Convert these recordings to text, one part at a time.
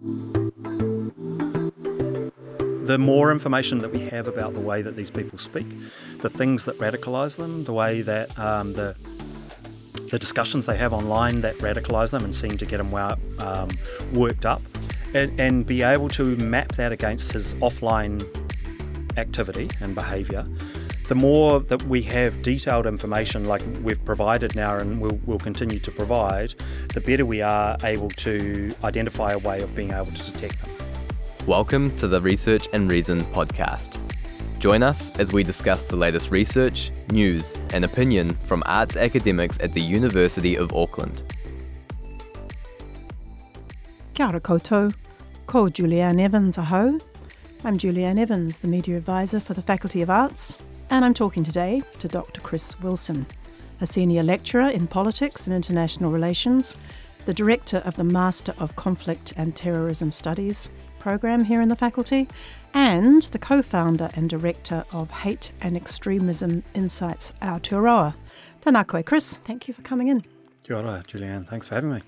The more information that we have about the way that these people speak, the things that radicalise them, the way that the discussions they have online that radicalise them and seem to get them worked up, and be able to map that against his offline activity and behaviour, the more that we have detailed information like we've provided now and we'll continue to provide, the better we are able to identify a way of being able to detect them. Welcome to the Research and Reason podcast. Join us as we discuss the latest research, news and opinion from arts academics at the University of Auckland. Kia ora koutou, ko Julianne Evans aho. I'm Julianne Evans, the Media Advisor for the Faculty of Arts, and I'm talking today to Dr. Chris Wilson, a Senior Lecturer in Politics and International Relations, the Director of the Master of Conflict and Terrorism Studies program here in the faculty, and the co-founder and director of Hate and Extremism Insights Aotearoa. Tēnā koe, Chris. Thank you for coming in. Kia ora, Julianne. Thanks for having me.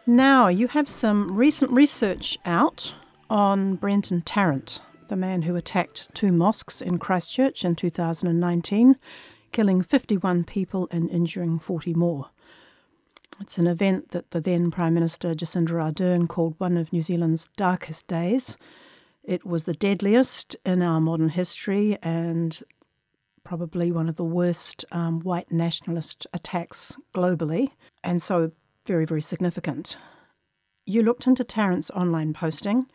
Now, you have some recent research out on Brenton Tarrant, the man who attacked 2 mosques in Christchurch in 2019, killing 51 people and injuring 40 more. It's an event that the then Prime Minister Jacinda Ardern called one of New Zealand's darkest days. It was the deadliest in our modern history and probably one of the worst white nationalist attacks globally, and so very, very significant. You looked into Tarrant's online posting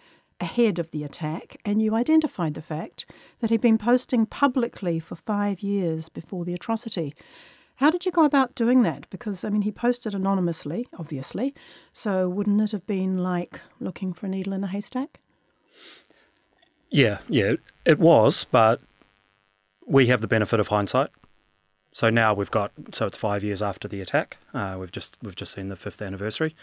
ahead of the attack, and you identified the fact that he'd been posting publicly for 5 years before the atrocity. How did you go about doing that? Because, he posted anonymously, obviously, so wouldn't it have been like looking for a needle in a haystack? Yeah, it was, but we have the benefit of hindsight. So now it's 5 years after the attack. We've just seen the 5th anniversary.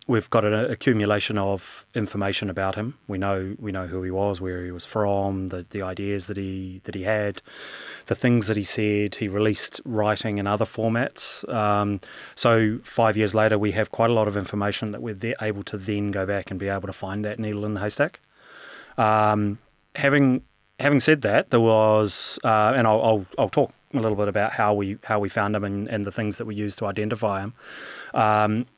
We've got an accumulation of information about him. We know who he was, where he was from, the ideas that he had, the things that he said. He released writing in other formats. So 5 years later, we have quite a lot of information that we're able to then go back and be able to find that needle in the haystack. Having said that, there was, and I'll talk a little bit about how we found him and the things that we used to identify him.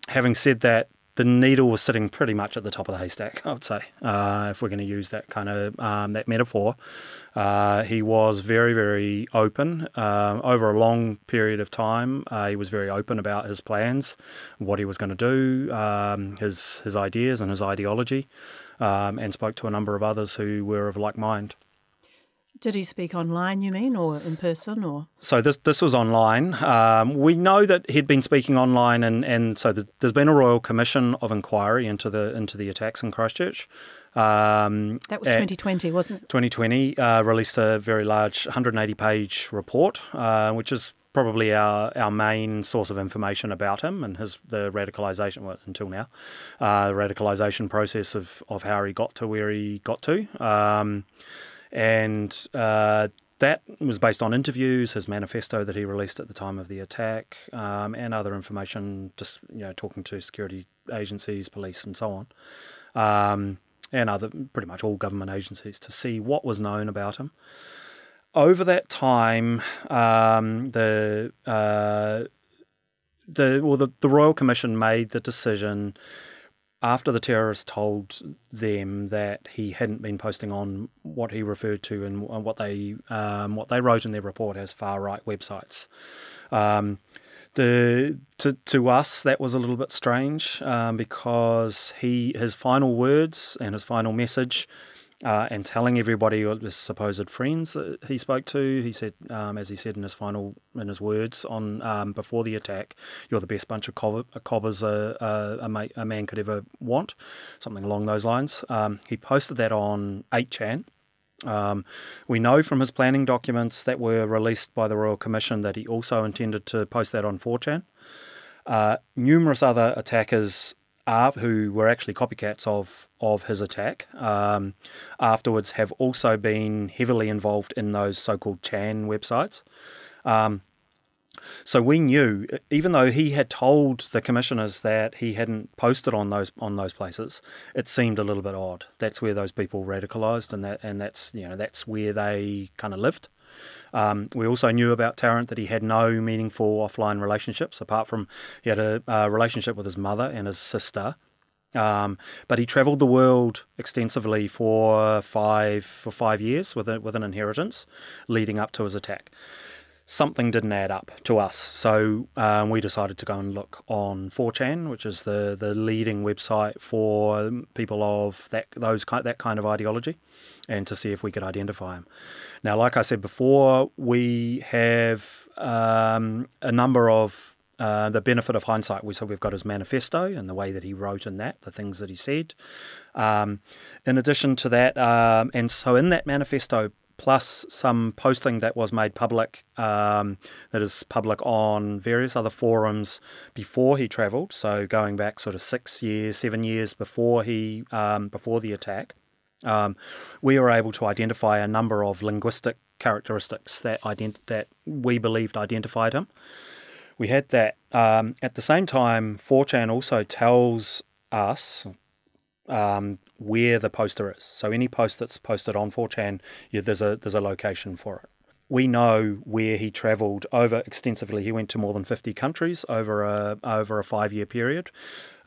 Having said that, the needle was sitting pretty much at the top of the haystack, I would say, if we're going to use that kind of that metaphor. He was very, very open over a long period of time. He was very open about his plans, what he was going to do, his ideas and his ideology, and spoke to a number of others who were of like mind. Did he speak online, you mean, or in person, or? So this was online. We know that he'd been speaking online, and so there's been a Royal Commission of Inquiry into the attacks in Christchurch. That was 2020, wasn't it? 2020 released a very large 180-page report, which is probably our main source of information about him and the radicalisation, well, until now, the radicalisation process of how he got to where he got to. And that was based on interviews, his manifesto that he released at the time of the attack, and other information, just talking to security agencies, police, and so on, and other pretty much all government agencies to see what was known about him. Over that time, the Royal Commission made the decision, after the terrorists told them that he hadn't been posting on what he referred to and what they wrote in their report as far-right websites. To us, that was a little bit strange because his final words and his final message, and telling everybody, his supposed friends that he spoke to, he said, as he said in his words on before the attack, "You're the best bunch of cobbers a man could ever want," something along those lines. He posted that on 8chan. We know from his planning documents that were released by the Royal Commission that he also intended to post that on 4chan. Numerous other attackers who were actually copycats of his attack afterwards have also been heavily involved in those so-called Chan websites. So we knew, even though he had told the commissioners that he hadn't posted on those places, it seemed a little bit odd. That's where those people radicalised, and that's where they kind of lived. We also knew about Tarrant that he had no meaningful offline relationships, apart from he had a relationship with his mother and his sister. But he travelled the world extensively for 5 years with an inheritance leading up to his attack. Something didn't add up to us, so we decided to go and look on 4chan, which is the leading website for people of that kind of ideology, and to see if we could identify him. Now, like I said before, we have a number of the benefit of hindsight. So we've got his manifesto and the way that he wrote in that, the things that he said. In addition to that, and so in that manifesto, plus some posting that was made public, that is public on various other forums before he travelled, so going back sort of 7 years before before the attack, we were able to identify a number of linguistic characteristics that we believed identified him. We had that. At the same time, 4chan also tells us where the poster is. So any post that's posted on 4chan, there's a location for it. We know where he travelled over extensively. He went to more than 50 countries over a 5-year period.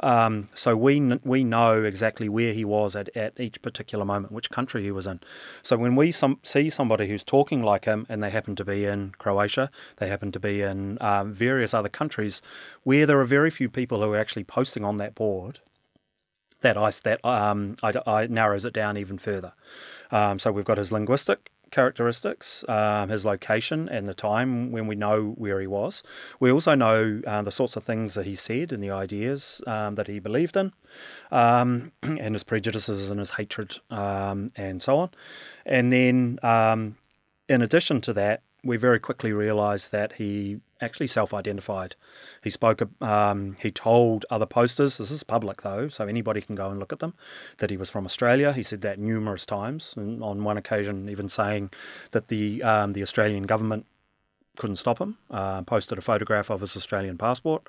So we know exactly where he was at each particular moment, which country he was in. So when we see somebody who's talking like him, and they happen to be in Croatia, they happen to be in various other countries, where there are very few people who are actually posting on that board, that narrows it down even further. So we've got his linguistic characteristics, his location and the time when we know where he was. We also know the sorts of things that he said and the ideas that he believed in, and his prejudices and his hatred, and so on. And then in addition to that, we very quickly realised that he actually self-identified. He he told other posters, this is public though, so anybody can go and look at them, that he was from Australia. He said that numerous times, and on one occasion even saying that the Australian government couldn't stop him, posted a photograph of his Australian passport,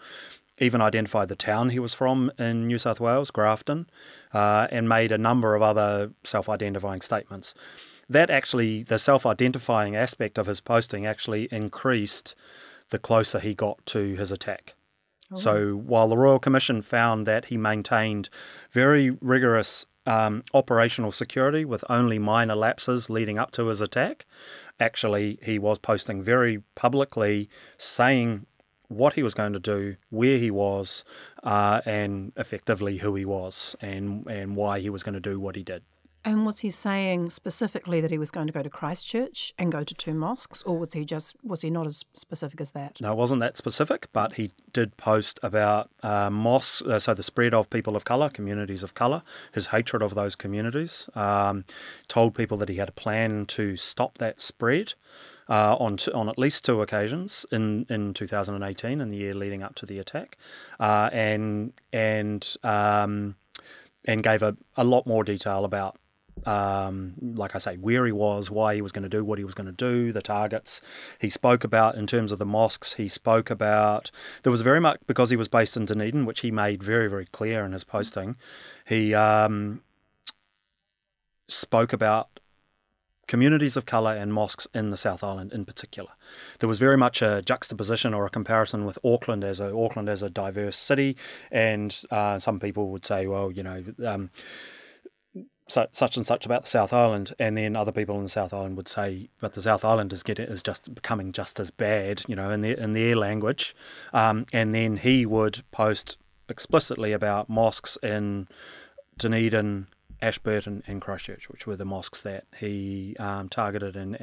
even identified the town he was from in New South Wales, Grafton, and made a number of other self-identifying statements. That actually, the self-identifying aspect of his posting actually increased the closer he got to his attack. Oh. So while the Royal Commission found that he maintained very rigorous operational security with only minor lapses leading up to his attack, actually he was posting very publicly, saying what he was going to do, where he was, and effectively who he was, and why he was going to do what he did. And was he saying specifically that he was going to go to Christchurch and go to 2 mosques, or was he not as specific as that? No, it wasn't that specific, but he did post about mosques, so the spread of people of colour, communities of colour, his hatred of those communities, told people that he had a plan to stop that spread on at least 2 occasions in 2018, in the year leading up to the attack, and gave a lot more detail about, like I say, where he was, why he was going to do what he was going to do, the targets. He spoke about, in terms of the mosques, he spoke about, there was very much, because he was based in Dunedin, which he made very, very clear in his posting, he spoke about communities of colour and mosques in the South Island in particular. There was very much a juxtaposition or a comparison with Auckland as a diverse city, and some people would say, well, such and such about the South Island, and then other people in the South Island would say, but the South Island is just becoming just as bad, in their language, and then he would post explicitly about mosques in Dunedin, Ashburton and Christchurch, which were the mosques that he targeted and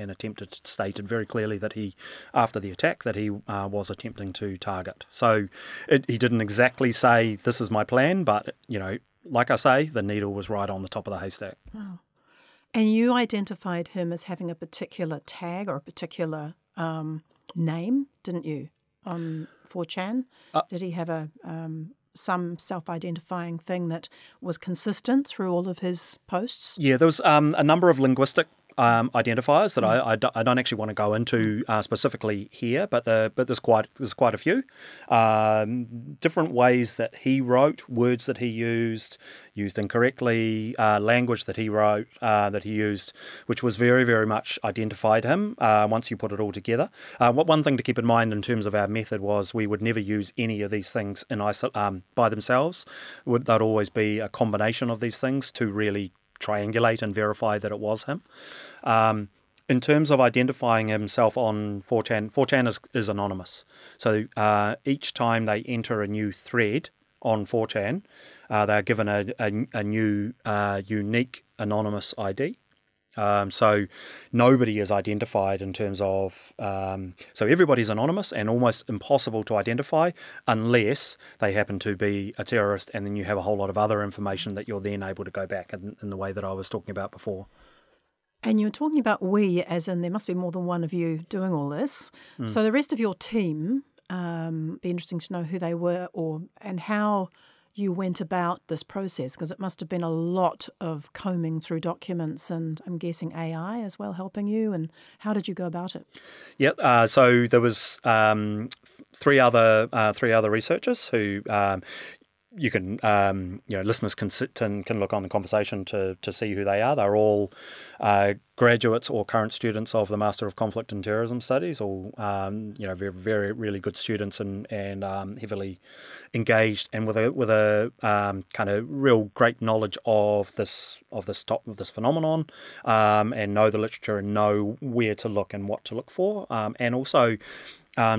stated very clearly that he, after the attack, that he was attempting to target. So he didn't exactly say, this is my plan, but, like I say, the needle was right on the top of the haystack. Wow. And you identified him as having a particular tag or a particular name, didn't you, on 4chan? Did he have some self-identifying thing that was consistent through all of his posts? Yeah, there was a number of linguistic identifiers that I don't actually want to go into specifically here, but there's quite a few different ways that he wrote, words that he used incorrectly, language that he wrote that he used, which was very, very much identified him once you put it all together. One thing to keep in mind in terms of our method was we would never use any of these things by themselves. There'd always be a combination of these things to really triangulate and verify that it was him. In terms of identifying himself on 4chan, 4chan is anonymous. So each time they enter a new thread on 4chan, they're given a new unique anonymous ID. So nobody is identified in terms of, so everybody's anonymous and almost impossible to identify unless they happen to be a terrorist, and then you have a whole lot of other information that you're then able to go back in the way that I was talking about before. And you're talking about we, as in there must be more than one of you doing all this. So the rest of your team, be interesting to know who they were and how you went about this process, because it must have been a lot of combing through documents, and I'm guessing AI as well helping you. And how did you go about it? Yep. So there was three other researchers who you can listeners can sit and can look on the conversation to see who they are. They're all graduates or current students of the Master of Conflict and Terrorism Studies, all very, very really good students and heavily engaged and with a kind of real great knowledge of this phenomenon, and know the literature and know where to look and what to look for, and also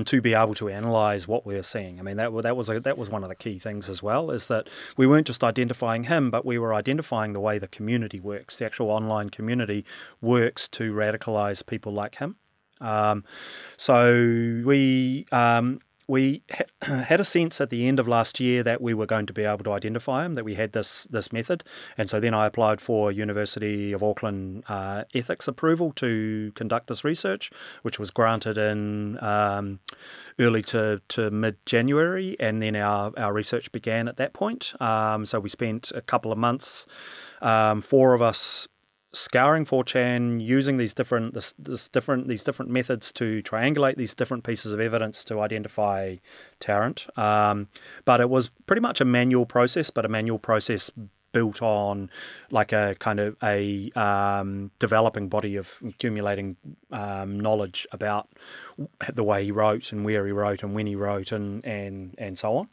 to be able to analyse what we're seeing. I mean, that was one of the key things as well, is that we weren't just identifying him, but we were identifying the way the community works, the actual online community works to radicalise people like him. So we had a sense at the end of last year that we were going to be able to identify him, that we had this method. And so then I applied for University of Auckland ethics approval to conduct this research, which was granted in early to mid-January. And then our research began at that point. So we spent a couple of months, 4 of us, scouring 4chan, using these different methods to triangulate these different pieces of evidence to identify Tarrant. But it was pretty much a manual process, built on like a kind of a developing body of accumulating knowledge about the way he wrote and where he wrote and when he wrote and so on.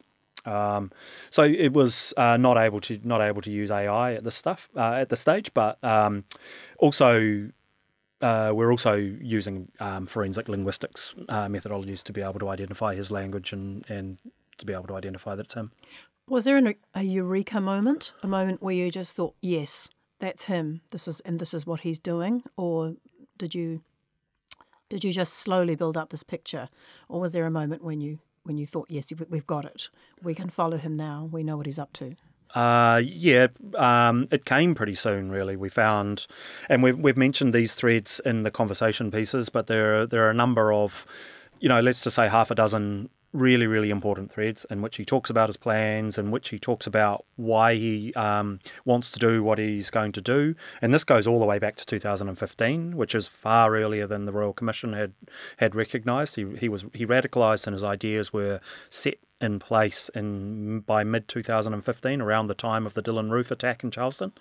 So it was not able to use AI at this stage, but also we're also using forensic linguistics methodologies to be able to identify his language and to be able to identify that it's him. Was there a eureka moment, a moment where you just thought, yes, that's him, this is what he's doing, or did you just slowly build up this picture, or was there a moment when you thought, yes, we've got it, we can follow him now, we know what he's up to? It came pretty soon, really. We found, and we've mentioned these threads in the conversation pieces, but there are a number of, let's just say half a dozen really, really important threads in which he talks about his plans, in which he talks about why he wants to do what he's going to do. And this goes all the way back to 2015, which is far earlier than the Royal Commission had recognised. He radicalised and his ideas were set in place by mid-2015, around the time of the Dylan Roof attack in Charleston.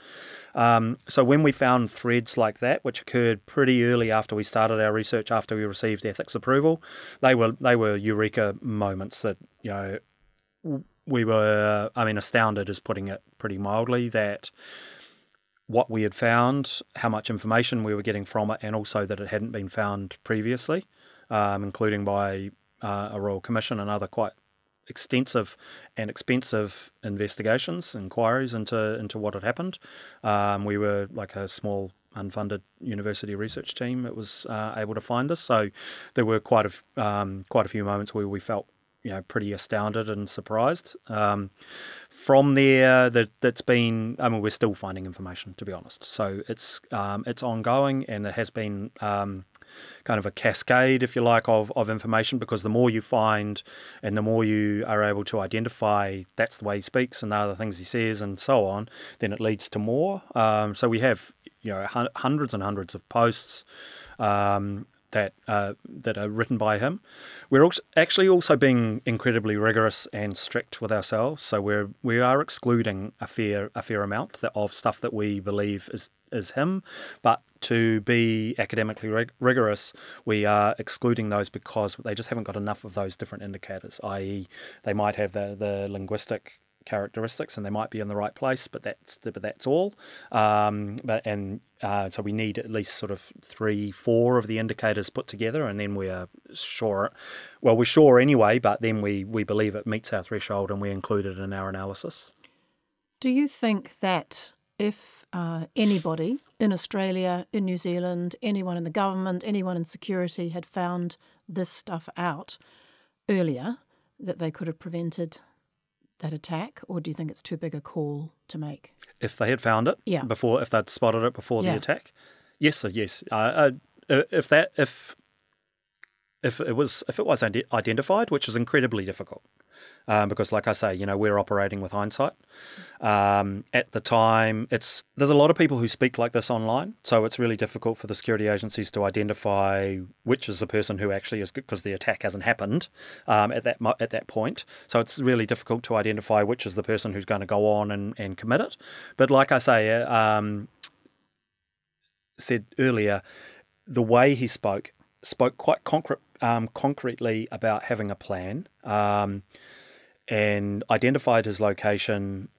So when we found threads like that, which occurred pretty early after we started our research, after we received ethics approval, they were eureka moments that, we were, astounded is putting it pretty mildly, that what we had found, how much information we were getting from it, and also that it hadn't been found previously, including by a Royal Commission and other quite extensive and expensive inquiries into what had happened. We were like a small unfunded university research team that was able to find this. So there were quite a few moments where we felt, pretty astounded and surprised. From there, that's been. I mean, we're still finding information, to be honest. So it's ongoing, and it has been kind of a cascade, if you like, of information, because the more you find and the more you are able to identify that's the way he speaks and the other things he says and so on, then it leads to more. So we have hundreds and hundreds of posts that are written by him. We're actually also being incredibly rigorous and strict with ourselves. So we are excluding a fair amount of stuff that we believe is him, but to be academically rigorous, we are excluding those because they just haven't got enough of those different indicators, i.e. they might have the linguistic characteristics and they might be in the right place, but that's all. So we need at least sort of 3-4 of the indicators put together, and then we are sure. Well, we're sure anyway, but then we believe it meets our threshold and we include it in our analysis. Do you think that if anybody in Australia, in New Zealand, anyone in the government, anyone in security had found this stuff out earlier, that they could have prevented that attack, or do you think it's too big a call to make? If they had found it before, if they'd spotted it before the attack, yes. If it was identified, which is incredibly difficult, because, like I say, we're operating with hindsight. At the time, there's a lot of people who speak like this online, so it's really difficult for the security agencies to identify which is the person who actually is, because the attack hasn't happened at that point. So it's really difficult to identify which is the person who's going to go on and commit it. But like I say, said earlier, the way he spoke quite concretely about having a plan, and identified his location.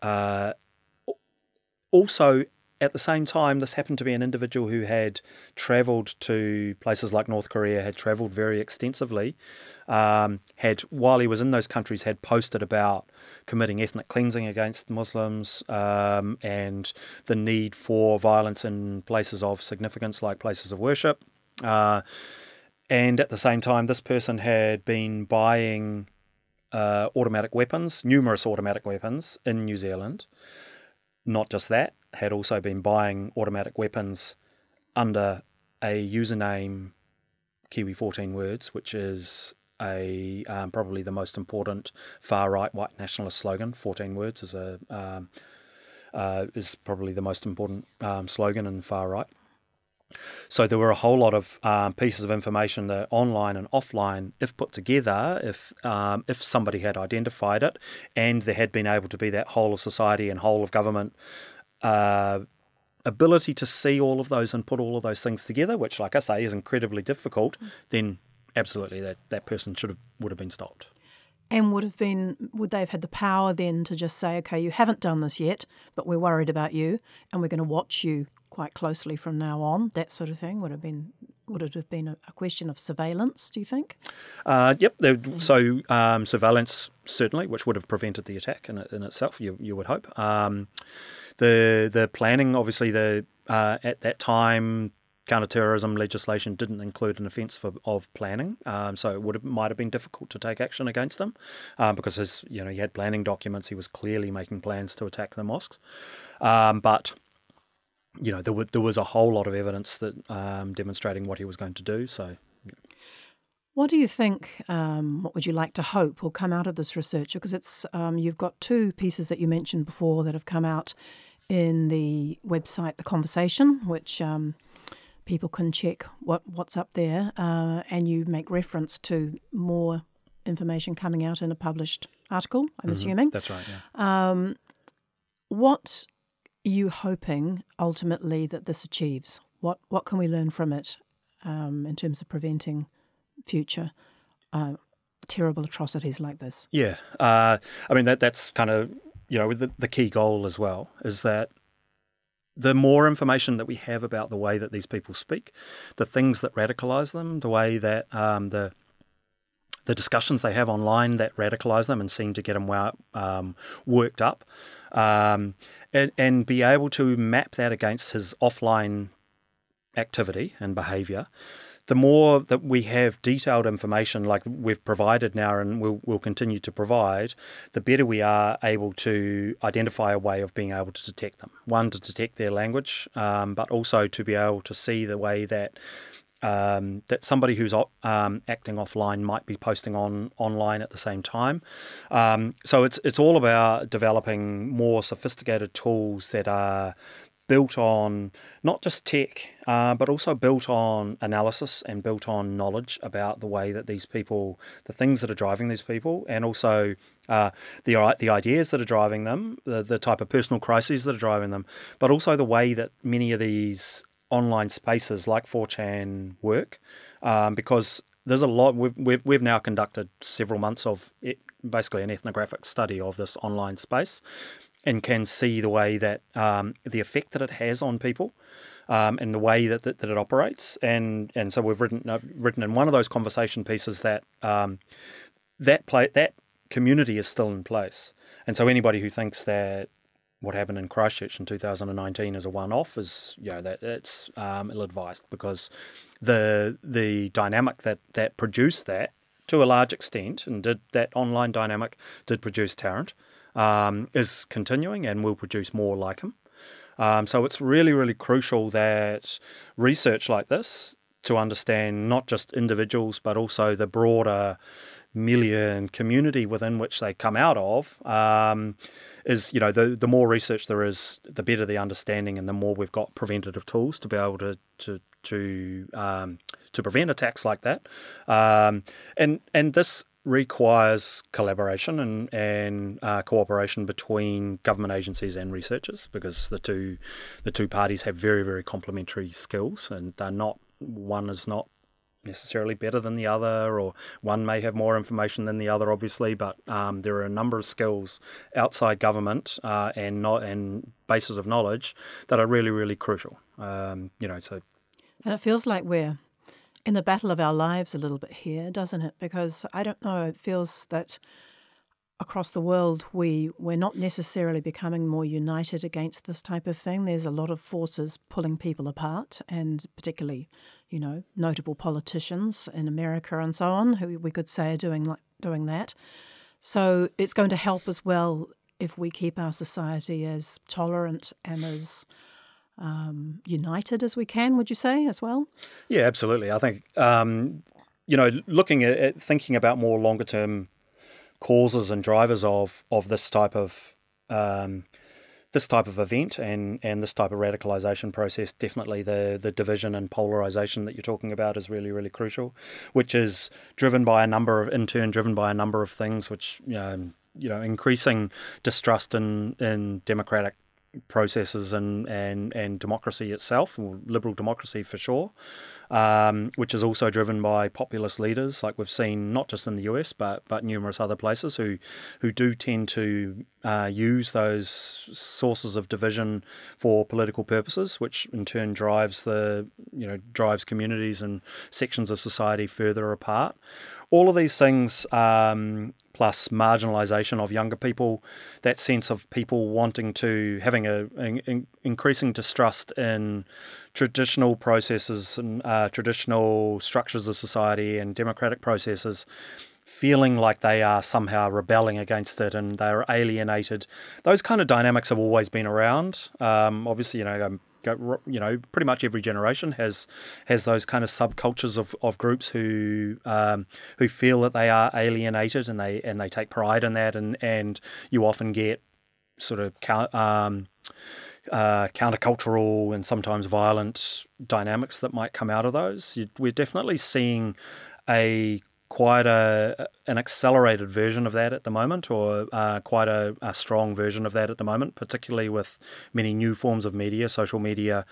Also, at the same time, this happened to be an individual who had travelled to places like North Korea, had travelled very extensively, while he was in those countries, had posted about committing ethnic cleansing against Muslims, and the need for violence in places of significance like places of worship. And at the same time, this person had been buying automatic weapons, numerous automatic weapons in New Zealand. Not just that, had also been buying automatic weapons under a username Kiwi 14 Words, which is probably the most important far-right white nationalist slogan. 14 Words is probably the most important slogan in far-right. So there were a whole lot of pieces of information that online and offline, if put together, if somebody had identified it, and there had been able to be that whole of society and whole of government ability to see all of those and put all of those things together, which, like I say, is incredibly difficult, then absolutely that person would have been stopped. And would they have had the power then to just say, okay, you haven't done this yet, but we're worried about you and we're going to watch you quite closely from now on, that sort of thing? Would it have been a question of surveillance, do you think? Yep. So surveillance, certainly, which would have prevented the attack in itself, you would hope. The planning, obviously, at that time, counter-terrorism legislation didn't include an offence of planning, so it might have been difficult to take action against him, because he had planning documents. He was clearly making plans to attack the mosques, but there was a whole lot of evidence that demonstrating what he was going to do. So, what do you think? What would you like to hope will come out of this research? Because it's you've got two pieces that you mentioned before that have come out in the website, The Conversation, which people can check what's up there, and you make reference to more information coming out in a published article, I'm assuming. That's right, yeah. What are you hoping ultimately that this achieves? What can we learn from it in terms of preventing future terrible atrocities like this? Yeah. I mean, that's kind of, the key goal as well, is that the more information that we have about the way that these people speak, the things that radicalise them, the way that the discussions they have online that radicalise them and seem to get them worked up, and be able to map that against his offline activity and behaviour the more that we have detailed information like we've provided now and we'll continue to provide, the better we are able to identify a way of being able to detect them. One, to detect their language, but also to be able to see the way that that somebody who's acting offline might be posting online at the same time. So it's all about developing more sophisticated tools that are built on not just tech, but also built on analysis and built on knowledge about the way that these people, the things that are driving these people, and also the ideas that are driving them, the type of personal crises that are driving them, but also the way that many of these online spaces like 4chan work, because there's a lot. We've now conducted several months of basically an ethnographic study of this online space, and can see the way that the effect that it has on people, and the way that it operates, and so we've written in one of those conversation pieces that that community is still in place, and so anybody who thinks that what happened in Christchurch in 2019 is a one-off is that's ill-advised, because the dynamic that produced that to a large extent, and that online dynamic did produce Tarrant, is continuing and will produce more like him. So it's really, really crucial that research like this, to understand not just individuals but also the broader milieu and community within which they come out of, is the more research there is, the better the understanding, and the more we've got preventative tools to be able to prevent attacks like that. And this requires collaboration and cooperation between government agencies and researchers, because the two parties have very, very complementary skills, and one is not necessarily better than the other, or one may have more information than the other, obviously, but there are a number of skills outside government and bases of knowledge that are really, really crucial. And it feels like we're in the battle of our lives a little bit here, doesn't it? Because I don't know, it feels that across the world we're not necessarily becoming more united against this type of thing. There's a lot of forces pulling people apart, and particularly, notable politicians in America and so on, who we could say are doing that. So it's going to help as well if we keep our society as tolerant and as united as we can, would you say, as well? Yeah, absolutely. I think, looking at thinking about more longer term causes and drivers of this type of event and this type of radicalisation process, definitely the division and polarisation that you're talking about is really, really crucial, which is driven by a number of things, which increasing distrust in democratic processes and democracy itself, or liberal democracy for sure, which is also driven by populist leaders, like we've seen not just in the US but numerous other places who do tend to use those sources of division for political purposes, which in turn drives communities and sections of society further apart. All of these things, plus marginalisation of younger people, that sense of people having an increasing distrust in traditional processes and traditional structures of society and democratic processes, feeling like they are somehow rebelling against it and they're alienated. Those kind of dynamics have always been around. Obviously, pretty much every generation has those kind of subcultures of groups who feel that they are alienated, and they take pride in that, and you often get sort of countercultural and sometimes violent dynamics that might come out of those. We're definitely seeing quite an accelerated version of that at the moment, or quite a strong version of that at the moment, particularly with many new forms of media, social media,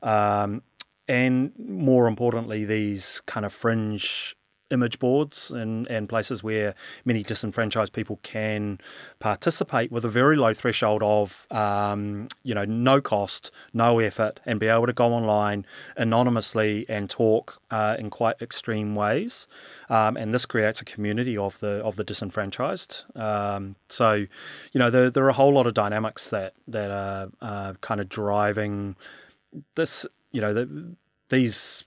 and more importantly, these kind of fringe image boards and places where many disenfranchised people can participate with a very low threshold of no cost, no effort, and be able to go online anonymously and talk in quite extreme ways, and this creates a community of the disenfranchised. So there are a whole lot of dynamics that are kind of driving this, these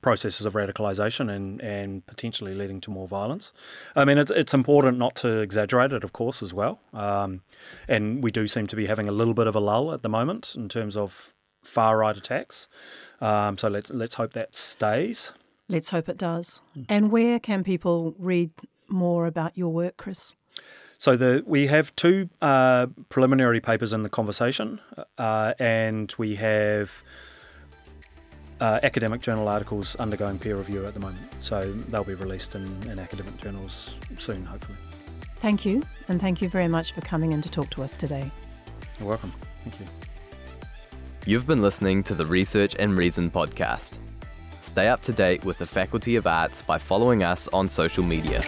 processes of radicalisation and potentially leading to more violence. I mean, it's important not to exaggerate it, of course, as well. And we do seem to be having a little bit of a lull at the moment in terms of far-right attacks. So let's hope that stays. Let's hope it does. And where can people read more about your work, Chris? So we have 2 preliminary papers in the conversation, and we have academic journal articles undergoing peer review at the moment. So they'll be released in academic journals soon, hopefully. Thank you, and thank you very much for coming in to talk to us today. You're welcome. Thank you. You've been listening to the Research and Reason podcast. Stay up to date with the Faculty of Arts by following us on social media.